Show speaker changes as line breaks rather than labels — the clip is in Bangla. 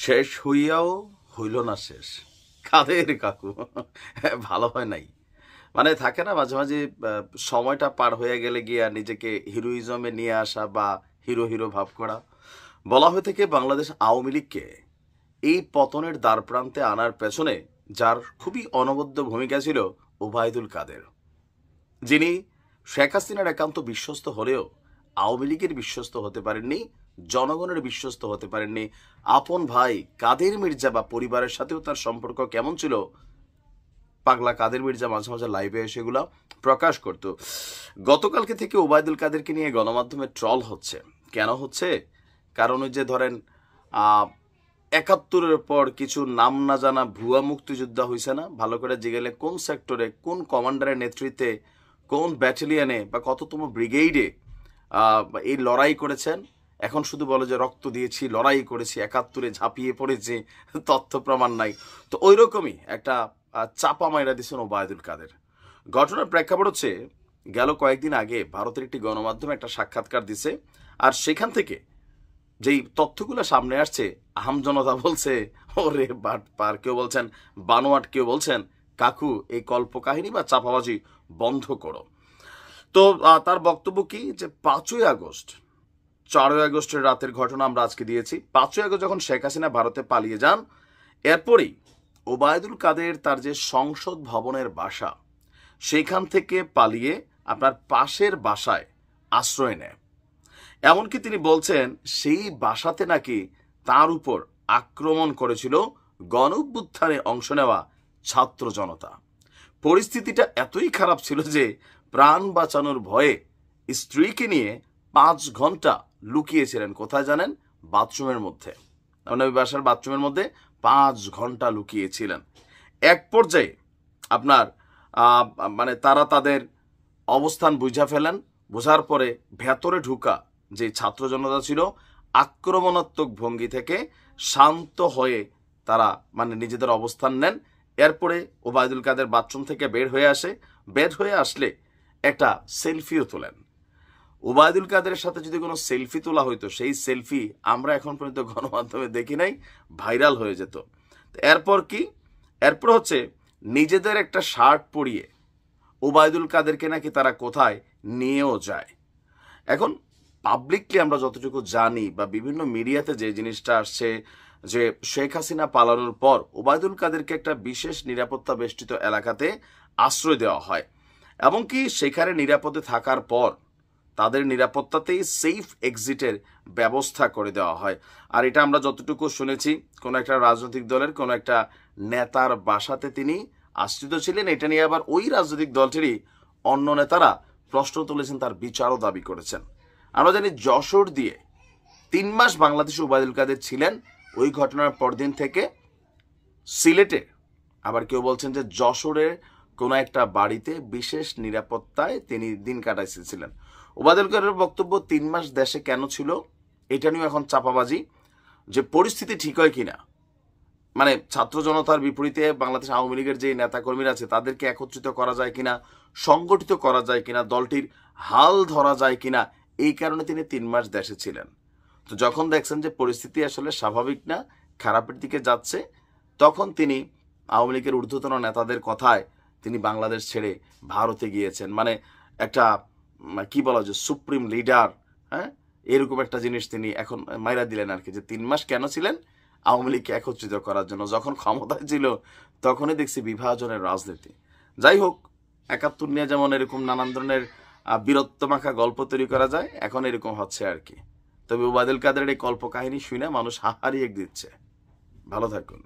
শেষ হইয়াও হইল না শেষ। কাদের কাকু ভালো হয় নাই। মানে থাকে না মাঝে মাঝে সময়টা পার হয়ে গেলে গিয়া নিজেকে হিরোইজমে নিয়ে আসা বা হিরো হিরো ভাব করা। বলা হয়ে থাকে বাংলাদেশ আওয়ামী লীগকে এই পতনের দ্বারপ্রান্তে আনার পেছনে যার খুবই অনবদ্য ভূমিকা ছিল ওবায়দুল কাদের, যিনি শেখ হাসিনার একান্ত বিশ্বস্ত হলেও আওয়ামী লীগের বিশ্বস্ত হতে পারেননি, জনগণের বিশ্বস্ত হতে পারেননি। আপন ভাই কাদের মির্জা বা পরিবারের সাথেও তার সম্পর্ক কেমন ছিল, পাগলা কাদের মির্জা মাঝে মাঝে লাইভে সেগুলো প্রকাশ করত। গতকালকে থেকে ওবায়দুল কাদেরকে নিয়ে গণমাধ্যমে ট্রল হচ্ছে। কেন হচ্ছে? কারণ ওই যে ধরেন ৭১-এর পর কিছু নাম না জানা ভুয়া মুক্তিযোদ্ধা হয়েছে না, ভালো করে জিগেলে কোন সেক্টরে কোন কমান্ডারের নেতৃত্বে কোন ব্যাটালিয়নে বা কততম ব্রিগেডে এই লড়াই করেছেন, এখন শুধু বলে যে রক্ত দিয়েছি, লড়াই করেছি, ৭১-এ ঝাঁপিয়ে পড়েছি, তথ্য প্রমাণ নাই। তো ওই রকমই একটা চাপা মাইরা দিচ্ছেন ওবায়দুল কাদের। ঘটনার প্রেক্ষাপট হচ্ছে গেল কয়েকদিন আগে ভারতের একটি গণমাধ্যমে একটা সাক্ষাৎকার দিছে, আর সেখান থেকে যেই তথ্যগুলো সামনে আসছে আম জনতা বলছে ওরে বাটপার, কেউ বলছেন বানোয়াট, কেউ বলছেন কাকু এই কল্পকাহিনী বা চাপাবাজি বন্ধ করো। তো তার বক্তব্য কি যে ৫ই আগস্ট ৪ই আগস্টের রাতের ঘটনা আমরা আজকে দিয়েছি। ৫ই আগস্ট যখন শেখ হাসিনা ভারতে পালিয়ে যান, এরপরেই ওবায়দুল কাদের তার যে সংসদ ভবনের বাসা সেইখান থেকে পালিয়ে আপনার পাশের বাসায় আশ্রয় নেয়। এমনকি তিনি বলছেন সেই বাসাতে নাকি তার উপর আক্রমণ করেছিল গণঅভ্যুত্থানে অংশ নেওয়া ছাত্র জনতা। পরিস্থিতিটা এতই খারাপ ছিল যে প্রাণ বাঁচানোর ভয়ে স্ত্রীকে নিয়ে ৫ ঘন্টা লুকিয়েছিলেন। কোথায় জানেন? বাথরুমের মধ্যে। ওই বাসার বাথরুমের মধ্যে ৫ ঘন্টা লুকিয়েছিলেন। এক পর্যায়ে আপনার মানে তারা তাদের অবস্থান বুঝা ফেলেন। বোঝার পরে ভেতরে ঢুকা যে ছাত্র জনতা ছিল আক্রমণাত্মক ভঙ্গি থেকে শান্ত হয়ে তারা মানে নিজেদের অবস্থান নেন। এরপরে ওবায়দুল কাদের বাথরুম থেকে বের হয়ে আসে। বের হয়ে আসলে একটা সেলফিও তোলেন। ওবায়দুল কাদের সাথে যদি কোনো সেলফি তোলা হইতো, সেই সেলফি আমরা এখন পর্যন্ত গণমাধ্যমে দেখি নাই, ভাইরাল হয়ে যেত। এরপর কি? এরপর হচ্ছে নিজেদের একটা শার্ট পরিয়ে ওবায়দুল কাদেরকে নাকি তারা কোথায় নিয়েও যায়। এখন পাবলিকলি আমরা যতটুকু জানি বা বিভিন্ন মিডিয়াতে যে জিনিসটা আসছে যে শেখ হাসিনা পালানোর পর ওবায়দুল কাদেরকে একটা বিশেষ নিরাপত্তা বেষ্টিত এলাকাতে আশ্রয় দেওয়া হয়, এমনকি সেখানে নিরাপদে থাকার পর তাদের নিরাপত্তাতেই সেফ এক্সিটের ব্যবস্থা করে দেওয়া হয়। আর এটা আমরা যতটুকু শুনেছি কোনো একটা রাজনৈতিক দলের কোনো একটা নেতার বাসাতে তিনি আশ্রিত ছিলেন। এটা নিয়ে আবার ওই রাজনৈতিক দলটিরই অন্য নেতারা প্রশ্ন তুলেছেন, তার বিচারও দাবি করেছেন। আমরা জানি যশোর দিয়ে ৩ মাস বাংলাদেশে ওবায়দুল কাদের ছিলেন। ওই ঘটনার পরদিন থেকে সিলেটে, আবার কেউ বলছেন যে যশোরের কোনো একটা বাড়িতে বিশেষ নিরাপত্তায় তিনি দিন কাটাইছিলেন। ওবায়দুল কাদের বক্তব্য ৩ মাস দেশে কেন ছিল এটা নিয়েও এখন চাপাবাজি, যে পরিস্থিতি ঠিক হয় কিনা, মানে ছাত্র জনতার বিপরীতে বাংলাদেশ আওয়ামী লীগের যে নেতাকর্মীরা আছে তাদেরকে একত্রিত করা যায় কিনা, সংগঠিত করা যায় কিনা, দলটির হাল ধরা যায় কিনা, এই কারণে তিনি ৩ মাস দেশে ছিলেন। তো যখন দেখছেন যে পরিস্থিতি আসলে স্বাভাবিক না, খারাপের দিকে যাচ্ছে, তখন তিনি আওয়ামী লীগের ঊর্ধ্বতন নেতাদের কথায় তিনি বাংলাদেশ ছেড়ে ভারতে গিয়েছেন। মানে একটা কি বলা যায় সুপ্রিম লিডার, হ্যাঁ, এরকম একটা জিনিস তিনি এখন মাইরা দিলেন আর কি, যে ৩ মাস কেন ছিলেন? আওয়ামী লীগকে একত্রিত করার জন্য। যখন ক্ষমতায় ছিল তখনই দেখছি বিভাজনের রাজনীতি। যাই হোক, ৭১ নিয়ে যেমন এরকম নানান ধরনের বীরত্বমাখা গল্প তৈরি করা যায়, এখন এরকম হচ্ছে আর কি। তবে ওবায়দুল কাদের এই কল্পকাহিনী শুনে মানুষ হাহারিয়ে দিচ্ছে। ভালো থাকুন।